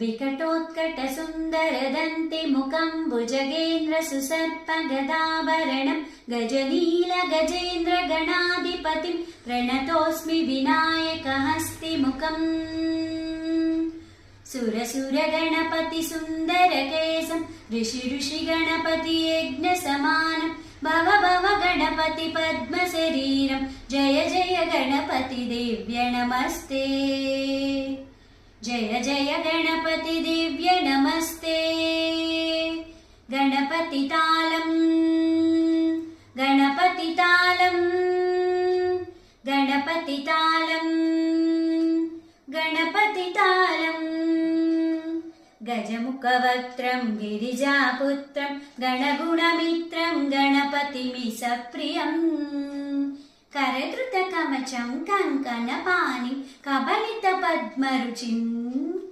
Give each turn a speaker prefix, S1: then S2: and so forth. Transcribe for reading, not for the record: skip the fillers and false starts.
S1: विकटोत्कटसुन्दरदन्तिमुखं भुजगेन्द्रसुसर्पगदाभरणं गजनीलगजेन्द्रगणाधिपतिं प्रणतोऽस्मि विनायकहस्तिमुखम् सुरसुरगणपतिसुन्दरकेशं ऋषिगणपतियज्ञसमानं भव भव गणपति पद्मशरीरं जय जय गणपति दिव्य नमस्ते जय जय गणपति दिव्य नमस्ते गणपति तालं गणपति तालं गणपति तालं गणपति तालं गजमुखवक्त्रं गिरिजापुत्रं गणगुणमित्रं गणपतिमिसप्रियम् करधृतकवचं कङ्कणपाणिं कबलितपद्मरुचिं